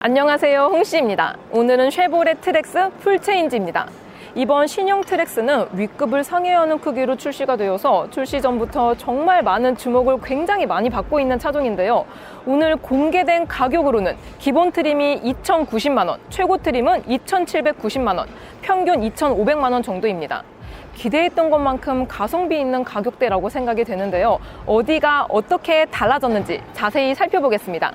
안녕하세요, 홍씨입니다. 오늘은 쉐보레 트랙스 풀체인지입니다. 이번 신형 트랙스는 W급을 상회하는 크기로 출시가 되어서 출시 전부터 정말 많은 주목을 굉장히 많이 받고 있는 차종인데요. 오늘 공개된 가격으로는 기본 트림이 2,090만원, 최고 트림은 2,790만원, 평균 2,500만원 정도입니다. 기대했던 것만큼 가성비 있는 가격대라고 생각이 되는데요. 어디가 어떻게 달라졌는지 자세히 살펴보겠습니다.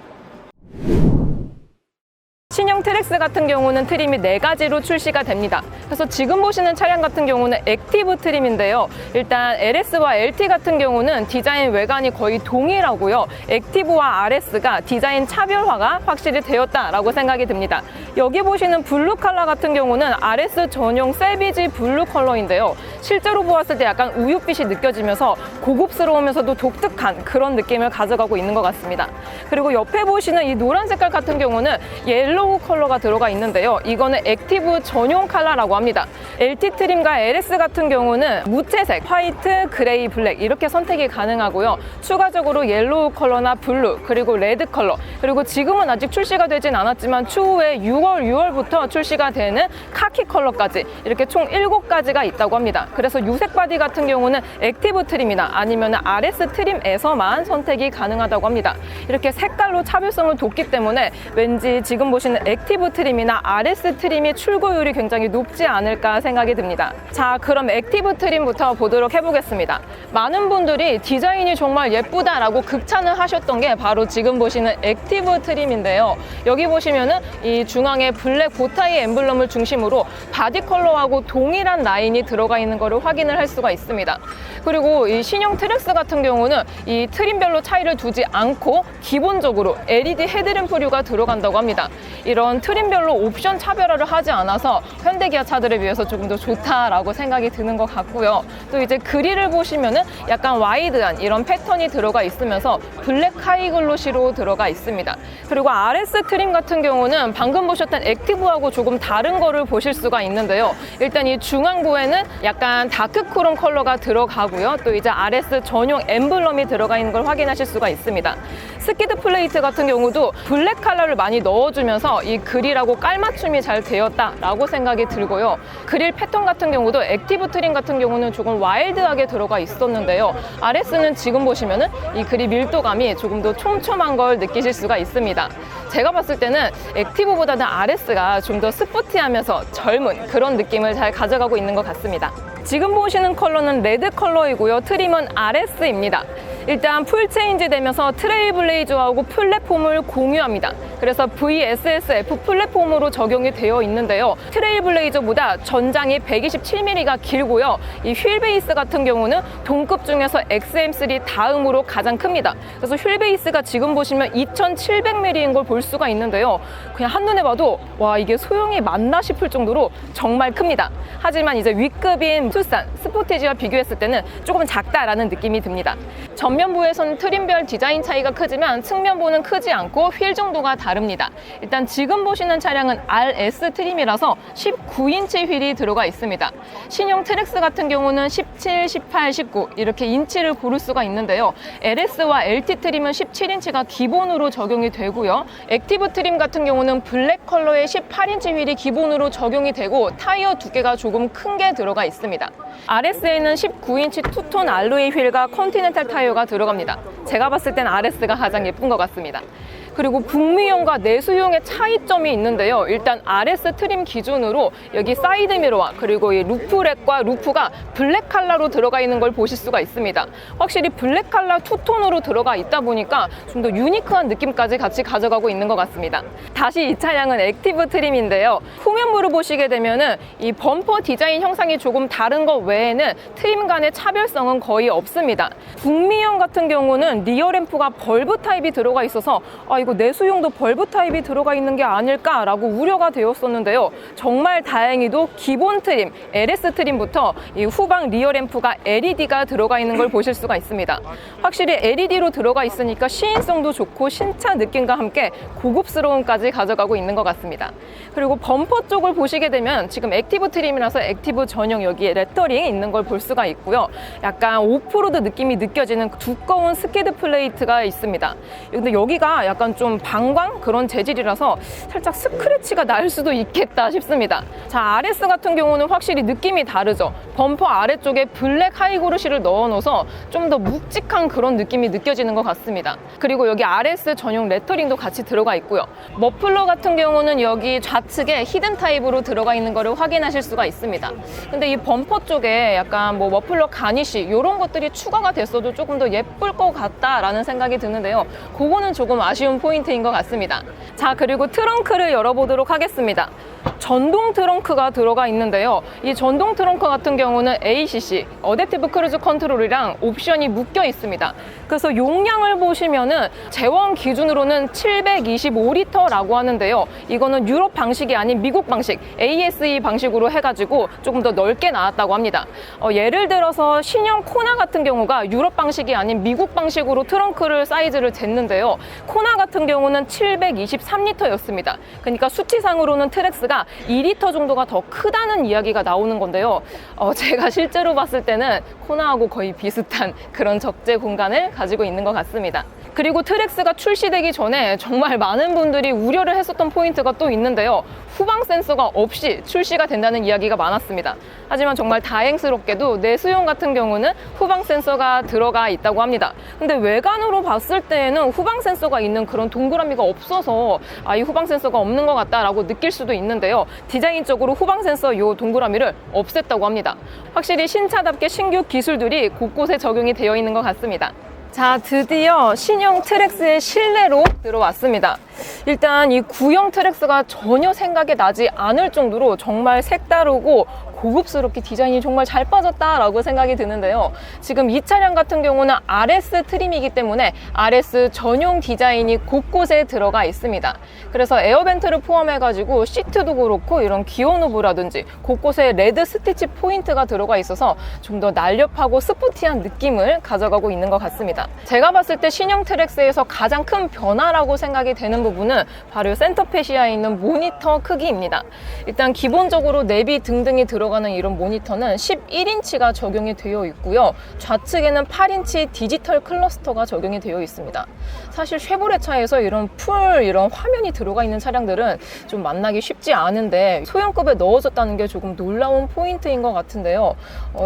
신형 트랙스 같은 경우는 트림이 4가지로 출시가 됩니다. 그래서 지금 보시는 차량 같은 경우는 액티브 트림인데요. 일단 LS와 LT 같은 경우는 디자인 외관이 거의 동일하고요. 액티브와 RS가 디자인 차별화가 확실히 되었다라고 생각이 듭니다. 여기 보시는 블루 컬러 같은 경우는 RS 전용 세비지 블루 컬러인데요. 실제로 보았을 때 약간 우윳빛이 느껴지면서 고급스러우면서도 독특한 그런 느낌을 가져가고 있는 것 같습니다. 그리고 옆에 보시는 이 노란 색깔 같은 경우는 옐로우 컬러가 들어가 있는데요. 이거는 액티브 전용 컬러라고 합니다. LT 트림과 LS 같은 경우는 무채색, 화이트, 그레이, 블랙 이렇게 선택이 가능하고요. 추가적으로 옐로우 컬러나 블루, 그리고 레드 컬러, 그리고 지금은 아직 출시가 되진 않았지만 추후에 6월부터 출시가 되는 카키 컬러까지 이렇게 총 7가지가 있다고 합니다. 그래서 유색 바디 같은 경우는 액티브 트림이나 아니면 RS 트림에서만 선택이 가능하다고 합니다. 이렇게 색깔로 차별성을 뒀기 때문에 왠지 지금 보시는 액티브 트림이나 RS 트림이 출고율이 굉장히 높지 않을까 생각이 듭니다. 자, 그럼 액티브 트림부터 보도록 해보겠습니다. 많은 분들이 디자인이 정말 예쁘다라고 극찬을 하셨던 게 바로 지금 보시는 액티브 트림인데요. 여기 보시면은 이 중앙에 블랙 보타이 엠블럼을 중심으로 바디 컬러하고 동일한 라인이 들어가 있는 것을 확인을 할 수가 있습니다. 그리고 이 신형 트랙스 같은 경우는 이 트림별로 차이를 두지 않고 기본적으로 LED 헤드램프류가 들어간다고 합니다. 이런 트림별로 옵션 차별화를 하지 않아서 현대기아 차들에 비해서 조금 더 좋다라고 생각이 드는 것 같고요. 또 이제 그릴을 보시면은 약간 와이드한 이런 패턴이 들어가 있으면서 블랙 하이글로시로 들어가 있습니다. 그리고 RS 트림 같은 경우는 방금 보셨던 액티브하고 조금 다른 거를 보실 수가 있는데요. 일단 이 중앙부에는 약간 다크 크롬 컬러가 들어가고요. 또 이제 RS 전용 엠블럼이 들어가 있는 걸 확인하실 수가 있습니다. 스키드 플레이트 같은 경우도 블랙 컬러를 많이 넣어주면서 이 그릴하고 깔맞춤이 잘 되었다라고 생각이 들고요. 그릴 패턴 같은 경우도 액티브 트림 같은 경우는 조금 와일드하게 들어가 있었는데요. RS는 지금 보시면은 이 그릴 밀도감이 조금 더 촘촘한 걸 느끼실 수가 있습니다. 제가 봤을 때는 액티브보다는 RS가 좀 더 스포티하면서 젊은 그런 느낌을 잘 가져가고 있는 것 같습니다. 지금 보시는 컬러는 레드 컬러이고요. 트림은 RS입니다. 일단 풀체인지 되면서 트레일블레이저하고 플랫폼을 공유합니다. 그래서 VSSF 플랫폼으로 적용이 되어 있는데요. 트레일블레이저보다 전장이 127mm가 길고요. 이 휠 베이스 같은 경우는 동급 중에서 XM3 다음으로 가장 큽니다. 그래서 휠 베이스가 지금 보시면 2700mm인 걸 볼 수가 있는데요. 그냥 한눈에 봐도 와, 이게 소형이 맞나 싶을 정도로 정말 큽니다. 하지만 이제 W급인 투싼, 스포티지와 비교했을 때는 조금 작다라는 느낌이 듭니다. 전면부에서는 트림별 디자인 차이가 크지만 측면부는 크지 않고 휠 정도가 다릅니다. 일단 지금 보시는 차량은 RS 트림이라서 19인치 휠이 들어가 있습니다. 신형 트랙스 같은 경우는 17, 18, 19 이렇게 인치를 고를 수가 있는데요. LS와 LT 트림은 17인치가 기본으로 적용이 되고요. 액티브 트림 같은 경우는 블랙 컬러의 18인치 휠이 기본으로 적용이 되고 타이어 두께가 조금 큰 게 들어가 있습니다. RS에는 19인치 투톤 알로이 휠과 컨티넨탈 타이어가 들어갑니다. 제가 봤을 땐 RS가 가장 예쁜 것 같습니다. 그리고 북미형과 내수형의 차이점이 있는데요. 일단 RS 트림 기준으로 여기 사이드 미러와 그리고 이 루프렉과 루프가 블랙 컬러로 들어가 있는 걸 보실 수가 있습니다. 확실히 블랙 컬러 투톤으로 들어가 있다 보니까 좀 더 유니크한 느낌까지 같이 가져가고 있는 것 같습니다. 다시 이 차량은 액티브 트림인데요. 후면부를 보시게 되면은 이 범퍼 디자인 형상이 조금 다른 것 외에는 트림 간의 차별성은 거의 없습니다. 북미형 같은 경우는 리어 램프가 벌브 타입이 들어가 있어서 이거 내수용도 벌브 타입이 들어가 있는 게 아닐까라고 우려가 되었었는데요. 정말 다행히도 기본 트림, LS 트림부터 이 후방 리어 램프가 LED가 들어가 있는 걸 보실 수가 있습니다. 확실히 LED로 들어가 있으니까 시인성도 좋고 신차 느낌과 함께 고급스러움까지 가져가고 있는 것 같습니다. 그리고 범퍼 쪽을 보시게 되면 지금 액티브 트림이라서 액티브 전용 여기에 레터링이 있는 걸 볼 수가 있고요. 약간 오프로드 느낌이 느껴지는 두꺼운 스키드 플레이트가 있습니다. 근데 여기가 약간 약간 좀 방광 그런 재질이라서 살짝 스크래치가 날 수도 있겠다 싶습니다. 자, RS 같은 경우는 확실히 느낌이 다르죠. 범퍼 아래쪽에 블랙 하이고르시를 넣어놓아서 좀 더 묵직한 그런 느낌이 느껴지는 것 같습니다. 그리고 여기 RS 전용 레터링도 같이 들어가 있고요. 머플러 같은 경우는 여기 좌측에 히든 타입으로 들어가 있는 거를 확인하실 수가 있습니다. 근데 이 범퍼 쪽에 약간 뭐 머플러 가니쉬 이런 것들이 추가가 됐어도 조금 더 예쁠 것 같다라는 생각이 드는데요. 그거는 조금 아쉬운 포인트인 것 같습니다. 자, 그리고 트렁크를 열어보도록 하겠습니다. 전동 트렁크가 들어가 있는데요. 이 전동 트렁크 같은 경우는 ACC, 어댑티브 크루즈 컨트롤이랑 옵션이 묶여 있습니다. 그래서 용량을 보시면은 제원 기준으로는 725리터라고 하는데요. 이거는 유럽 방식이 아닌 미국 방식, ASE 방식으로 해가지고 조금 더 넓게 나왔다고 합니다. 예를 들어서 신형 코나 같은 경우가 유럽 방식이 아닌 미국 방식으로 트렁크를 사이즈를 쟀는데요. 코나 같은 경우는 723리터였습니다. 그러니까 수치상으로는 트랙스가 2리터 정도가 더 크다는 이야기가 나오는 건데요. 제가 실제로 봤을 때는 코나하고 거의 비슷한 그런 적재 공간을 가지고 있는 것 같습니다. 그리고 트랙스가 출시되기 전에 정말 많은 분들이 우려를 했었던 포인트가 또 있는데요. 후방 센서가 없이 출시가 된다는 이야기가 많았습니다. 하지만 정말 다행스럽게도 내수용 같은 경우는 후방 센서가 들어가 있다고 합니다. 근데 외관으로 봤을 때에는 후방 센서가 있는 그런 동그라미가 없어서 이 후방 센서가 없는 것 같다라고 느낄 수도 있는데요. 디자인적으로 후방 센서 이 동그라미를 없앴다고 합니다. 확실히 신차답게 신규 기술들이 곳곳에 적용이 되어 있는 것 같습니다. 자, 드디어 신형 트랙스의 실내로 들어왔습니다. 일단 이 구형 트랙스가 전혀 생각이 나지 않을 정도로 정말 색다르고 고급스럽게 디자인이 정말 잘 빠졌다라고 생각이 드는데요. 지금 이 차량 같은 경우는 RS 트림이기 때문에 RS 전용 디자인이 곳곳에 들어가 있습니다. 그래서 에어벤트를 포함해가지고 시트도 그렇고 이런 기어 노브라든지 곳곳에 레드 스티치 포인트가 들어가 있어서 좀 더 날렵하고 스포티한 느낌을 가져가고 있는 것 같습니다. 제가 봤을 때 신형 트랙스에서 가장 큰 변화라고 생각이 되는 부분은 바로 센터페시아에 있는 모니터 크기입니다. 일단 기본적으로 내비 등등이 들어가는 이런 모니터는 11인치가 적용이 되어 있고요. 좌측에는 8인치 디지털 클러스터가 적용이 되어 있습니다. 사실 쉐보레 차에서 이런 이런 화면이 들어가 있는 차량들은 좀 만나기 쉽지 않은데 소형급에 넣어졌다는 게 조금 놀라운 포인트인 것 같은데요.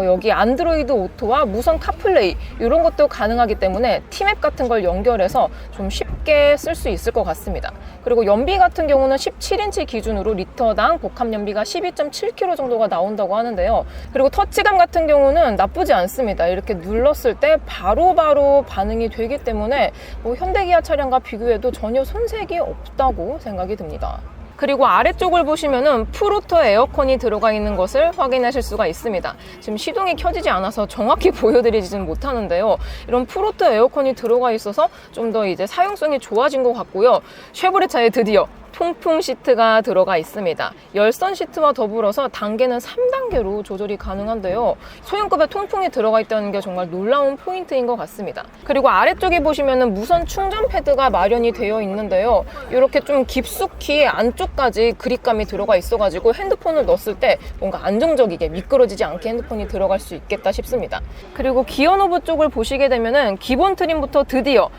여기 안드로이드 오토와 무선 카플레이 이런 것도 가능하기 때문에 티맵 같은 걸 연결해서 좀 쉽게 쓸 수 있을 것 같습니다. 그리고 연비 같은 경우는 17인치 기준으로 리터당 복합 연비가 12.7km 정도가 나온다고 하는데요. 그리고 터치감 같은 경우는 나쁘지 않습니다. 이렇게 눌렀을 때 바로바로 반응이 되기 때문에 현대기아 차량과 비교해도 전혀 손색이 없다고 생각이 듭니다. 그리고 아래쪽을 보시면은 풀오토 에어컨이 들어가 있는 것을 확인하실 수가 있습니다. 지금 시동이 켜지지 않아서 정확히 보여드리지는 못하는데요. 이런 풀오토 에어컨이 들어가 있어서 좀 더 이제 사용성이 좋아진 것 같고요. 쉐보레 차에 드디어 통풍 시트가 들어가 있습니다. 열선 시트와 더불어서 단계는 3단계로 조절이 가능한데요. 소형급에 통풍이 들어가 있다는 게 정말 놀라운 포인트인 것 같습니다. 그리고 아래쪽에 보시면은 무선 충전 패드가 마련이 되어 있는데요. 이렇게 좀 깊숙이 안쪽까지 그립감이 들어가 있어가지고 핸드폰을 넣었을 때 뭔가 안정적이게 미끄러지지 않게 핸드폰이 들어갈 수 있겠다 싶습니다. 그리고 기어노브 쪽을 보시게 되면은 기본 트림부터 드디어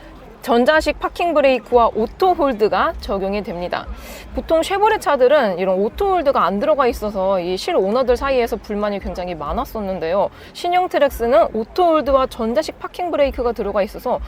전자식 파킹 브레이크와 오토 홀드가 적용이 됩니다. 보통 쉐보레 차들은 이런 오토 홀드가 안 들어가 있어서 이 실오너들 사이에서 불만이 굉장히 많았었는데요. 신형 트랙스는 오토 홀드와 전자식 파킹 브레이크가 들어가 있어서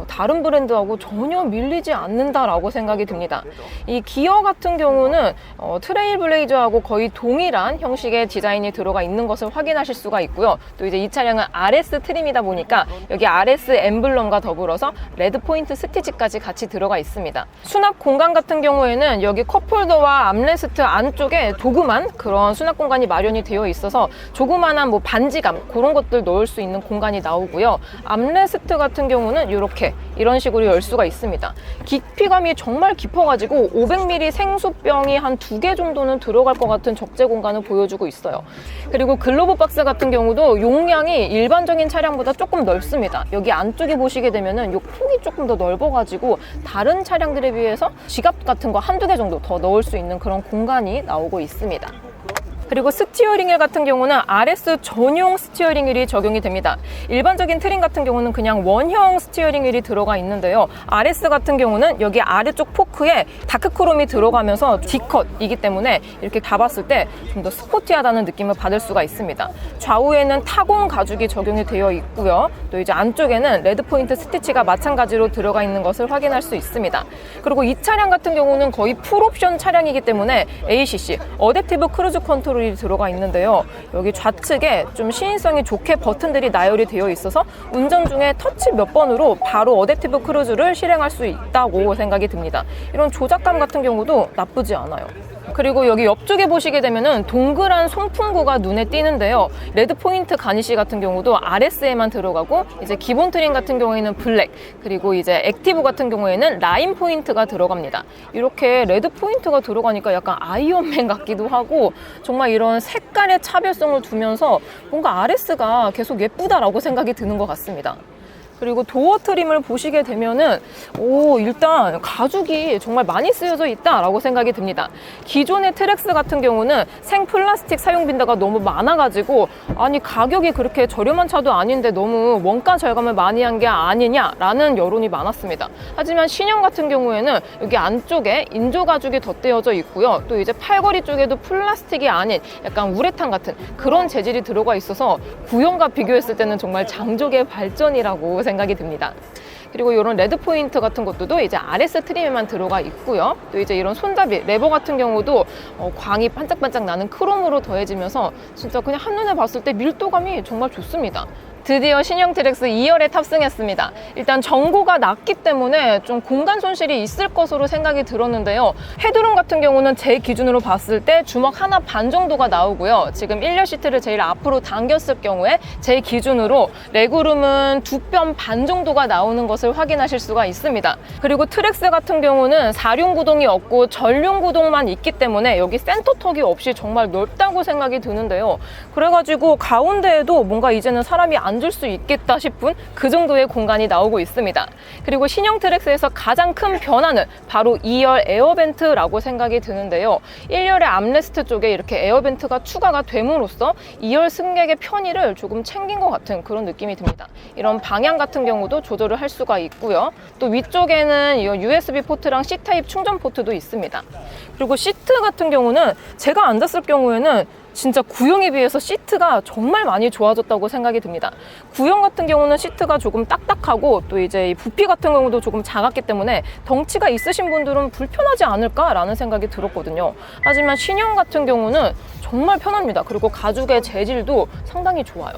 다른 브랜드하고 전혀 밀리지 않는다라고 생각이 듭니다. 이 기어 같은 경우는 트레일 블레이저하고 거의 동일한 형식의 디자인이 들어가 있는 것을 확인하실 수가 있고요. 또 이제 이 차량은 RS 트림이다 보니까 여기 RS 엠블럼과 더불어서 레드 포인트 스티치까지 같이 들어가 있습니다. 수납 공간 같은 경우에는 여기 컵홀더와 암레스트 안쪽에 조그만 그런 수납 공간이 마련이 되어 있어서 조그만한 반지감 그런 것들 넣을 수 있는 공간이 나오고요. 암레스트 같은 경우는 이런 식으로 열 수가 있습니다. 깊이감이 정말 깊어가지고 500ml 생수병이 한 2개 정도는 들어갈 것 같은 적재 공간을 보여주고 있어요. 그리고 글로브 박스 같은 경우도 용량이 일반적인 차량보다 조금 넓습니다. 여기 안쪽에 보시게 되면은 이 폭이 조금 더 넓어가지고 다른 차량들에 비해서 지갑 같은 거 한두 개 정도 더 넣을 수 있는 그런 공간이 나오고 있습니다. 그리고 스티어링 휠 같은 경우는 RS 전용 스티어링 휠이 적용이 됩니다. 일반적인 트림 같은 경우는 그냥 원형 스티어링 휠이 들어가 있는데요. RS 같은 경우는 여기 아래쪽 포크에 다크크롬이 들어가면서 D컷이기 때문에 이렇게 잡았을 때 좀 더 스포티하다는 느낌을 받을 수가 있습니다. 좌우에는 타공 가죽이 적용이 되어 있고요. 또 이제 안쪽에는 레드 포인트 스티치가 마찬가지로 들어가 있는 것을 확인할 수 있습니다. 그리고 이 차량 같은 경우는 거의 풀옵션 차량이기 때문에 ACC, 어댑티브 크루즈 컨트롤이 들어가 있는데요. 여기 좌측에 좀 시인성이 좋게 버튼들이 나열이 되어 있어서 운전 중에 터치 몇 번으로 바로 어댑티브 크루즈를 실행할 수 있다고 생각이 듭니다. 이런 조작감 같은 경우도 나쁘지 않아요. 그리고 여기 옆쪽에 보시게 되면은 동그란 송풍구가 눈에 띄는데요. 레드 포인트 가니쉬 같은 경우도 RS에만 들어가고, 이제 기본 트림 같은 경우에는 블랙, 그리고 이제 액티브 같은 경우에는 라인 포인트가 들어갑니다. 이렇게 레드 포인트가 들어가니까 약간 아이언맨 같기도 하고, 정말 이런 색깔의 차별성을 두면서 뭔가 RS가 계속 예쁘다라고 생각이 드는 것 같습니다. 그리고 도어 트림을 보시게 되면은 일단 가죽이 정말 많이 쓰여져 있다라고 생각이 듭니다. 기존의 트랙스 같은 경우는 생 플라스틱 사용 빈도가 너무 많아가지고 아니 가격이 그렇게 저렴한 차도 아닌데 너무 원가 절감을 많이 한 게 아니냐라는 여론이 많았습니다. 하지만 신형 같은 경우에는 여기 안쪽에 인조 가죽이 덧대어져 있고요. 또 이제 팔걸이 쪽에도 플라스틱이 아닌 약간 우레탄 같은 그런 재질이 들어가 있어서 구형과 비교했을 때는 정말 장족의 발전이라고 생각이 듭니다. 그리고 이런 레드 포인트 같은 것도 이제 RS 트림에만 들어가 있고요. 또 이제 이런 손잡이, 레버 같은 경우도 광이 반짝반짝 나는 크롬으로 더해지면서 진짜 그냥 한눈에 봤을 때 밀도감이 정말 좋습니다. 드디어 신형 트랙스 2열에 탑승했습니다. 일단 전고가 낮기 때문에 좀 공간 손실이 있을 것으로 생각이 들었는데요. 헤드룸 같은 경우는 제 기준으로 봤을 때 주먹 하나 반 정도가 나오고요. 지금 1열 시트를 제일 앞으로 당겼을 경우에 제 기준으로 레그룸은 2뼘 반 정도가 나오는 것을 확인하실 수가 있습니다. 그리고 트랙스 같은 경우는 4륜 구동이 없고 전륜 구동만 있기 때문에 여기 센터턱이 없이 정말 넓다고 생각이 드는데요. 그래가지고 가운데에도 뭔가 이제는 사람이 앉을 수 있겠다 싶은 그 정도의 공간이 나오고 있습니다. 그리고 신형 트랙스에서 가장 큰 변화는 바로 2열 에어벤트라고 생각이 드는데요. 1열의 암레스트 쪽에 이렇게 에어벤트가 추가가 됨으로써 2열 승객의 편의를 조금 챙긴 것 같은 그런 느낌이 듭니다. 이런 방향 같은 경우도 조절을 할 수가 있고요. 또 위쪽에는 이 USB 포트랑 C타입 충전 포트도 있습니다. 그리고 시트 같은 경우는 제가 앉았을 경우에는 진짜 구형에 비해서 시트가 정말 많이 좋아졌다고 생각이 듭니다. 구형 같은 경우는 시트가 조금 딱딱하고 또 이제 이 부피 같은 경우도 조금 작았기 때문에 덩치가 있으신 분들은 불편하지 않을까라는 생각이 들었거든요. 하지만 신형 같은 경우는 정말 편합니다. 그리고 가죽의 재질도 상당히 좋아요.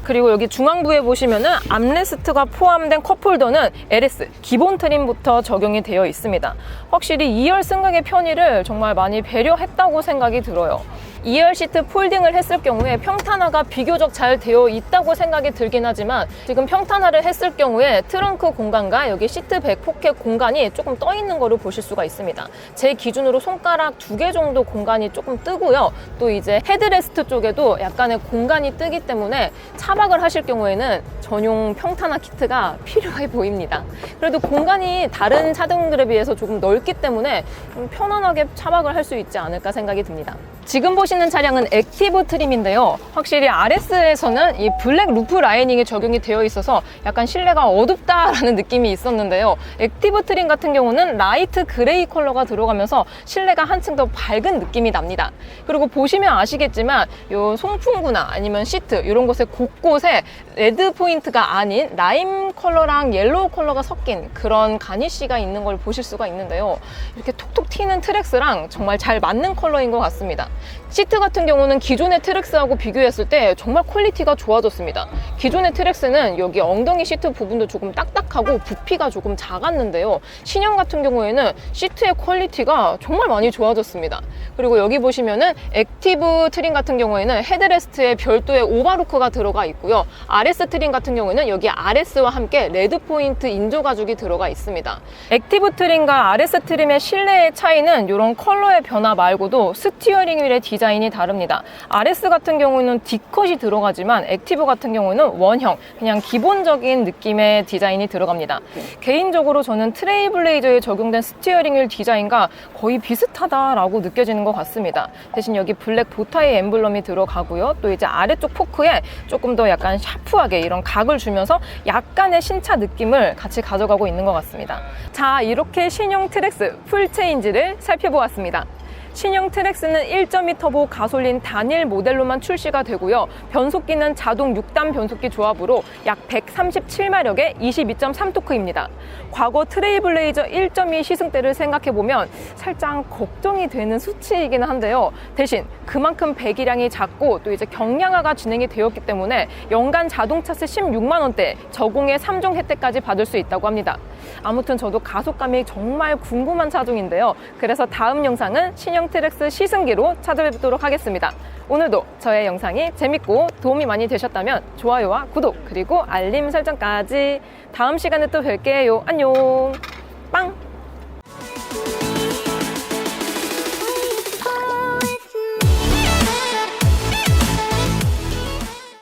그리고 여기 중앙부에 보시면은 암레스트가 포함된 컵홀더는 LS 기본 트림부터 적용이 되어 있습니다. 확실히 2열 승객의 편의를 정말 많이 배려했다고 생각이 들어요. 2열 시트 폴딩을 했을 경우에 평탄화가 비교적 잘 되어 있다고 생각이 들긴 하지만 지금 평탄화를 했을 경우에 트렁크 공간과 여기 시트 백 포켓 공간이 조금 떠 있는 거를 보실 수가 있습니다. 제 기준으로 손가락 2개 정도 공간이 조금 뜨고요. 또 이제 헤드레스트 쪽에도 약간의 공간이 뜨기 때문에 차박을 하실 경우에는 전용 평탄화 키트가 필요해 보입니다. 그래도 공간이 다른 차종들에 비해서 조금 넓기 때문에 좀 편안하게 차박을 할 수 있지 않을까 생각이 듭니다. 지금 보시는 차량은 액티브 트림인데요. 확실히 RS에서는 이 블랙 루프 라이닝이 적용이 되어 있어서 약간 실내가 어둡다라는 느낌이 있었는데요. 액티브 트림 같은 경우는 라이트 그레이 컬러가 들어가면서 실내가 한층 더 밝은 느낌이 납니다. 그리고 보시면 아시겠지만 이 송풍구나 아니면 시트 이런 곳에 곳곳에 레드 포인트가 아닌 라임 컬러랑 옐로우 컬러가 섞인 그런 가니쉬가 있는 걸 보실 수가 있는데요. 이렇게 톡톡 튀는 트랙스랑 정말 잘 맞는 컬러인 것 같습니다. 시트 같은 경우는 기존의 트랙스하고 비교했을 때 정말 퀄리티가 좋아졌습니다. 기존의 트랙스는 여기 엉덩이 시트 부분도 조금 딱딱하고 부피가 조금 작았는데요. 신형 같은 경우에는 시트의 퀄리티가 정말 많이 좋아졌습니다. 그리고 여기 보시면은 액티브 트림 같은 경우에는 헤드레스트에 별도의 오버루크가 들어가 있고요. RS 트림 같은 경우에는 여기 RS와 함께 레드 포인트 인조 가죽이 들어가 있습니다. 액티브 트림과 RS 트림의 실내의 차이는 이런 컬러의 변화 말고도 스티어링 휠의 디자인 디자인이 다릅니다. RS 같은 경우는 D컷이 들어가지만 액티브 같은 경우는 원형, 그냥 기본적인 느낌의 디자인이 들어갑니다. 개인적으로 저는 트레일블레이저에 적용된 스티어링 휠 디자인과 거의 비슷하다라고 느껴지는 것 같습니다. 대신 여기 블랙 보타이 엠블럼이 들어가고요. 또 이제 아래쪽 포크에 조금 더 약간 샤프하게 이런 각을 주면서 약간의 신차 느낌을 같이 가져가고 있는 것 같습니다. 자, 이렇게 신형 트랙스 풀체인지를 살펴보았습니다. 신형 트랙스는 1.2 터보 가솔린 단일 모델로만 출시가 되고요. 변속기는 자동 6단 변속기 조합으로 약 137마력의 22.3토크입니다. 과거 트레일블레이저 1.2 시승때를 생각해보면 살짝 걱정이 되는 수치이긴 한데요. 대신 그만큼 배기량이 작고 또 이제 경량화가 진행이 되었기 때문에 연간 자동차세 16만 원대 저공해 3종 혜택까지 받을 수 있다고 합니다. 아무튼 저도 가속감이 정말 궁금한 차종인데요. 그래서 다음 영상은 신형 트랙스 시승기로 찾아뵙도록 하겠습니다. 오늘도 저의 영상이 재밌고 도움이 많이 되셨다면 좋아요와 구독 그리고 알림 설정까지. 다음 시간에 또 뵐게요. 안녕. 빵!